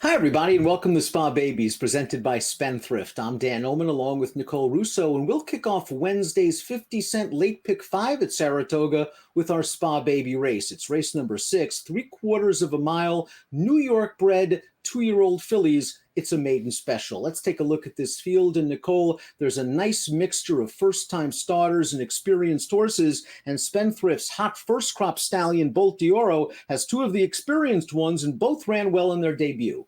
Hi, everybody, and welcome to Spa Babies, presented by Spendthrift. I'm Dan Illman, along with Nicole Russo, and we'll kick off Wednesday's 50-cent late pick 5 at Saratoga with our Spa Baby race. It's race number 6, 3/4 of a mile, New York bred, 2-year-old fillies. It's a maiden special. Let's take a look at this field. And Nicole, there's a nice mixture of first-time starters and experienced horses, and Spendthrift's hot first crop stallion, Bolt d'Oro, has two of the experienced ones, and both ran well in their debut.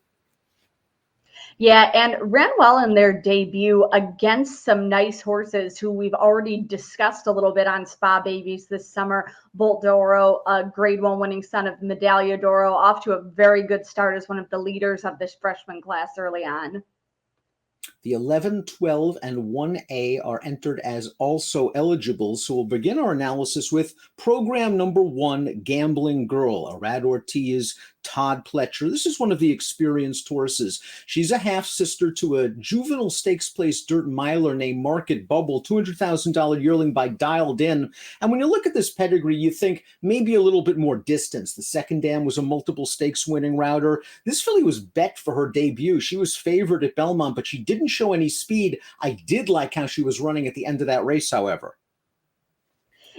Yeah, and ran well in their debut against some nice horses who we've already discussed a little bit on Spa Babies this summer. Bolt d'Oro, a grade 1 winning son of Medaglia d'Oro, off to a very good start as one of the leaders of this freshman class early on. The 11, 12, and 1A are entered as also eligible. So we'll begin our analysis with program number 1, Gambling Girl, Arad Ortiz, Todd Pletcher. This is one of the experienced horses. She's a half-sister to a juvenile stakes place dirt miler named Market Bubble, $200,000 yearling by Dialed In. And when you look at this pedigree, you think maybe a little bit more distance. The second dam was a multiple stakes winning router. This filly was bet for her debut. She was favored at Belmont, but she didn't show any speed. I did like how she was running at the end of that race, however.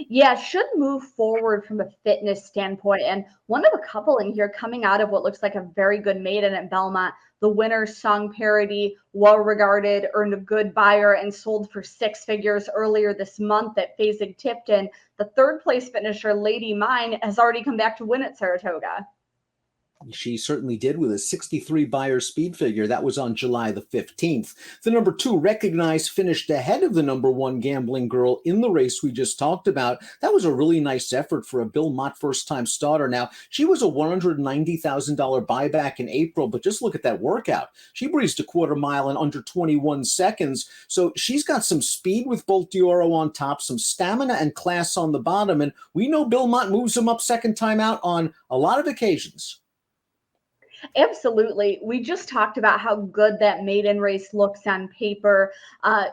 Yeah, should move forward from a fitness standpoint. And one of a couple in here coming out of what looks like a very good maiden at Belmont. The winner, Song Parody, well regarded, earned a good buyer, and sold for 6 figures earlier this month at Fasig-Tipton. The third place finisher, Lady Mine, has already come back to win at Saratoga. She certainly did with a 63 buyer speed figure. That was on July the 15th. The number 2, Recognized, finished ahead of the number 1, Gambling Girl, in the race we just talked about. That was a really nice effort for a Bill Mott first-time starter. Now, she was a $190,000 buyback in April, but just look at that workout. She breezed a quarter mile in under 21 seconds. So she's got some speed with Bolt d'Oro on top, some stamina and class on the bottom, and we know Bill Mott moves him up second time out on a lot of occasions. Absolutely. We just talked about how good that maiden race looks on paper.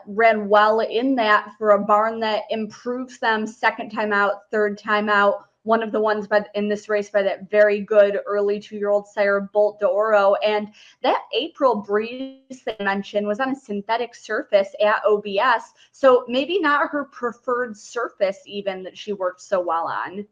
Ran well in that for a barn that improves them second time out, third time out. One of the ones in this race by that very good early 2-year-old sire, Bolt d'Oro. And that April breeze they mentioned was on a synthetic surface at OBS. So maybe not her preferred surface even that she worked so well on.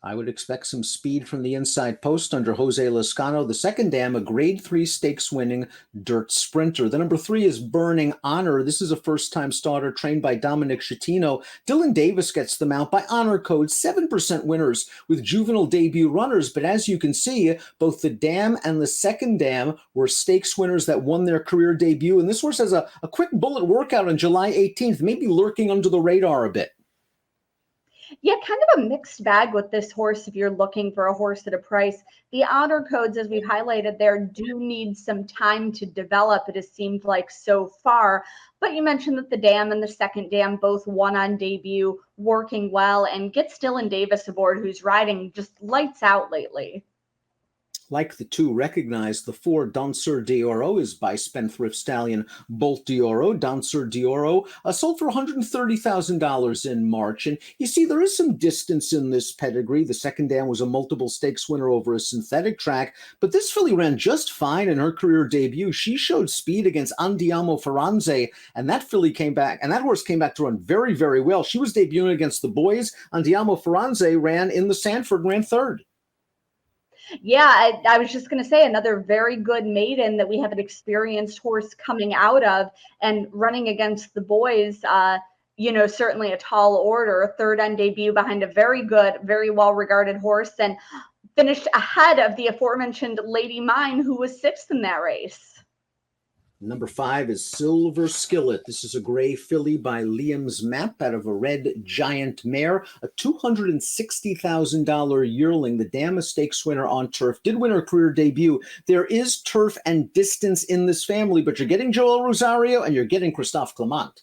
I would expect some speed from the inside post under Jose Lascano. The second dam, a grade 3 stakes winning dirt sprinter. The number 3 is Berning Honor. This is a first-time starter trained by Dominic Schettino. Dylan Davis gets them out by honor code, 7% winners with juvenile debut runners. But as you can see, both the dam and the second dam were stakes winners that won their career debut. And this horse has a quick bullet workout on July 18th, maybe lurking under the radar a bit. Yeah, kind of a mixed bag with this horse if you're looking for a horse at a price. The honor codes, as we've highlighted there, do need some time to develop, it has seemed like so far. But you mentioned that the dam and the second dam both won on debut, working well, and get Dylan Davis aboard, who's riding just lights out lately. Like the 2, Recognized, the 4, Danseur d'Oro, is by Spendthrift stallion Bolt d'Oro. Danseur d'Oro sold for $130,000 in March. And you see, there is some distance in this pedigree. The second dam was a multiple stakes winner over a synthetic track, but this filly ran just fine in her career debut. She showed speed against Andiamo Ferranze, and that filly came back, and that horse came back to run very, very well. She was debuting against the boys. Andiamo Ferranze ran in the Sanford, ran third. Yeah, I was just going to say another very good maiden that we have an experienced horse coming out of and running against the boys. Certainly a tall order, third on debut behind a very good, very well-regarded horse, and finished ahead of the aforementioned Lady Mine, who was 6th in that race. Number 5 is Silver Skillet. This is a gray filly by Liam's Map out of a red giant mare, a $260,000 yearling. The Dam Stakes winner on turf, did win her career debut. There is turf and distance in this family, but you're getting Joel Rosario and you're getting Christophe Clement.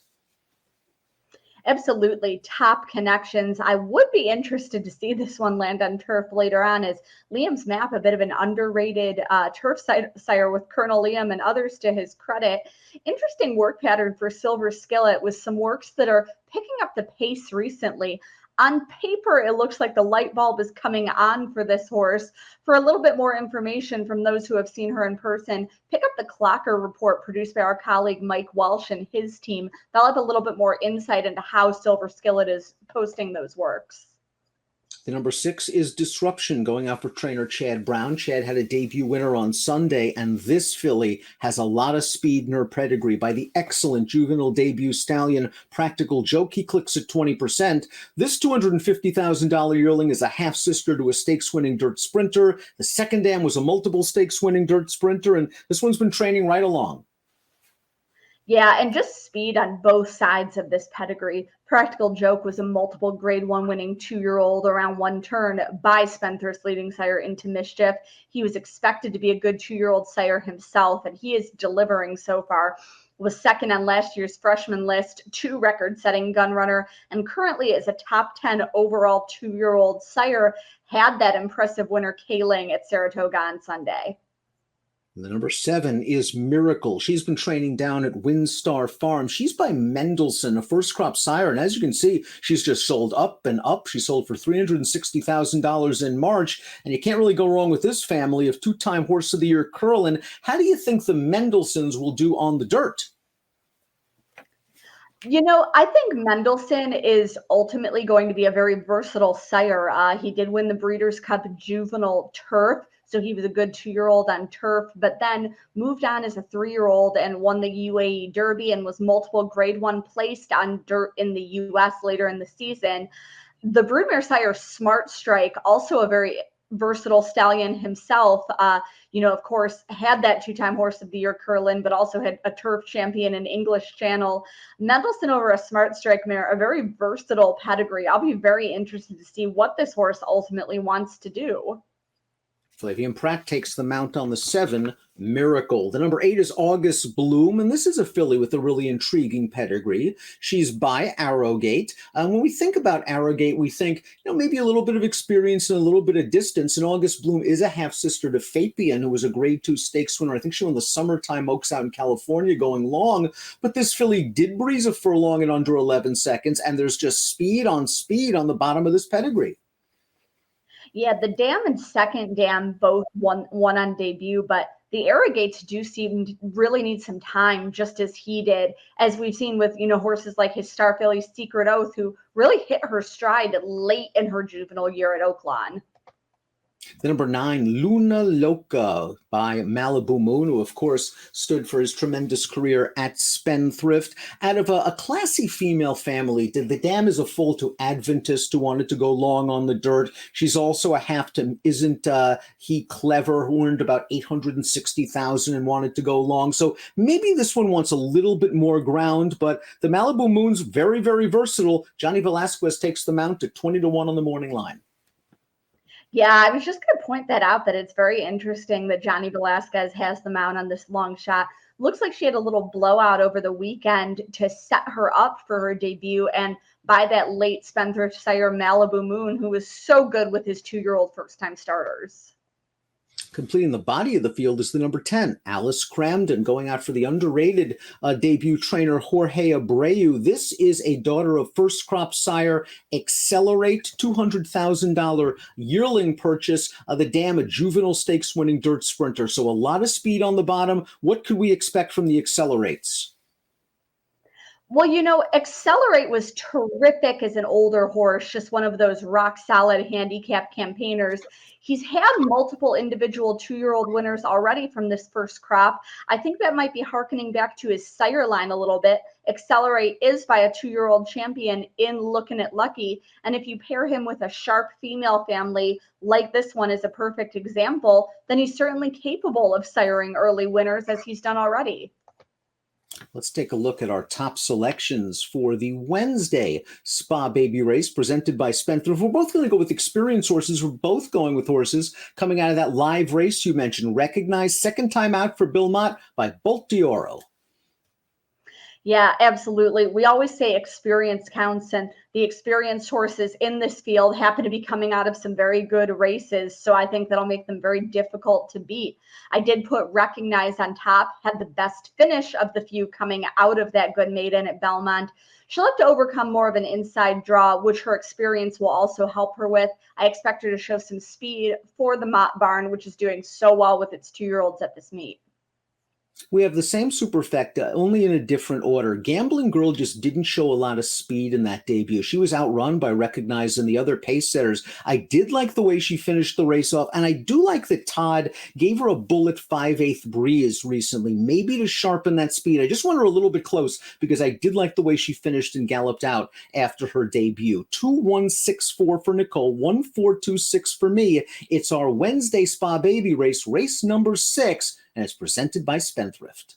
Absolutely. Top connections. I would be interested to see this one land on turf later on, as Liam's Map, a bit of an underrated turf sire with Colonel Liam and others to his credit. Interesting work pattern for Silver Skillet with some works that are picking up the pace recently. On paper, it looks like the light bulb is coming on for this horse. For a little bit more information from those who have seen her in person, pick up the Clocker report produced by our colleague Mike Walsh and his team. They'll have a little bit more insight into how Silver Skillet is posting those works. The number 6 is Disruption, going out for trainer Chad Brown. Chad had a debut winner on Sunday, and this filly has a lot of speed in her pedigree by the excellent juvenile debut stallion Practical Joke. He clicks at 20%. This $250,000 yearling is a half-sister to a stakes-winning dirt sprinter. The second dam was a multiple stakes-winning dirt sprinter, and this one's been training right along. Yeah, and just speed on both sides of this pedigree. Practical Joke was a multiple grade 1 winning 2-year-old around one turn by Spendthrift's leading sire Into Mischief. He was expected to be a good 2-year-old sire himself, and he is delivering so far. Was second on last year's freshman list, 2 record-setting gun runner, and currently is a top 10 overall 2-year-old sire. Had that impressive winner Kaling at Saratoga on Sunday. The number 7 is Miracle. She's been training down at Windstar Farm. She's by Mendelssohn, a first crop sire. And as you can see, she's just sold up and up. She sold for $360,000 in March. And you can't really go wrong with this family of 2-time Horse of the Year Curlin. How do you think the Mendelssohns will do on the dirt? You know, I think Mendelssohn is ultimately going to be a very versatile sire. He did win the Breeders' Cup Juvenile Turf. So he was a good 2-year-old on turf, but then moved on as a 3-year-old and won the UAE Derby and was multiple grade 1 placed on dirt in the US later in the season. The broodmare sire Smart Strike, also a very versatile stallion himself, of course, had that 2-time Horse of the Year Curlin, but also had a turf champion in English Channel. Mendelssohn over a Smart Strike mare, a very versatile pedigree. I'll be very interested to see what this horse ultimately wants to do. Flavian Pratt takes the mount on the 7, Miracle. The number 8 is August Bloom, and this is a filly with a really intriguing pedigree. She's by Arrowgate. When we think about Arrowgate, we think, maybe a little bit of experience and a little bit of distance. And August Bloom is a half-sister to Fabian, who was a grade 2 stakes winner. I think she won the Summertime Oaks out in California going long. But this filly did breeze a furlong in under 11 seconds, and there's just speed on the bottom of this pedigree. Yeah, the dam and second dam both won on debut, but the Arrogates do seem to really need some time, just as he did, as we've seen with, horses like his star filly Secret Oath, who really hit her stride late in her juvenile year at Oaklawn. The number 9, Luna Loca by Malibu Moon, who, of course, stood for his tremendous career at Spendthrift. Out of a classy female family, the dam is a foal to Adventist who wanted to go long on the dirt. She's also a half to Isn't He Clever, who earned about $860,000 and wanted to go long. So maybe this one wants a little bit more ground, but the Malibu Moon's very, very versatile. Johnny Velasquez takes the mount at 20-1 on the morning line. Yeah, I was just going to point that out, that it's very interesting that Johnny Velasquez has the mount on this long shot. Looks like she had a little blowout over the weekend to set her up for her debut, and by that late Spendthrift sire Malibu Moon, who was so good with his 2-year-old first-time starters. Completing the body of the field is the number 10, Alice Kramden, going out for the underrated debut trainer Jorge Abreu. This is a daughter of first crop sire Accelerate, $200,000 yearling purchase. The dam, a juvenile stakes winning dirt sprinter. So a lot of speed on the bottom. What could we expect from the Accelerates? Well, Accelerate was terrific as an older horse, just one of those rock-solid handicap campaigners. He's had multiple individual 2-year-old winners already from this first crop. I think that might be hearkening back to his sire line a little bit. Accelerate is by a 2-year-old champion in Lookin' at Lucky, and if you pair him with a sharp female family, like this one is a perfect example, then he's certainly capable of siring early winners, as he's done already. Let's take a look at our top selections for the Wednesday Spa Baby Race presented by Spendthrift. We're both going to go with experienced horses. We're both going with horses coming out of that live race you mentioned. Recognized second time out for Bill Mott by Bolt d'Oro. Yeah, absolutely. We always say experience counts, and the experienced horses in this field happen to be coming out of some very good races. So I think that'll make them very difficult to beat. I did put Recognize on top, had the best finish of the few coming out of that good maiden at Belmont. She'll have to overcome more of an inside draw, which her experience will also help her with. I expect her to show some speed for the Mott Barn, which is doing so well with its 2-year-olds at this meet. We have the same superfecta, only in a different order. Gambling Girl just didn't show a lot of speed in that debut. She was outrun by Recognize and the other pace setters. I did like the way she finished the race off, and I do like that Todd gave her a bullet 5/8 breeze recently, maybe to sharpen that speed. I just want her a little bit close because I did like the way she finished and galloped out after her debut. 2-1-6-4 for Nicole, 1-4-2-6 for me. It's our Wednesday Spa Baby race, race number 6. And it's presented by Spendthrift.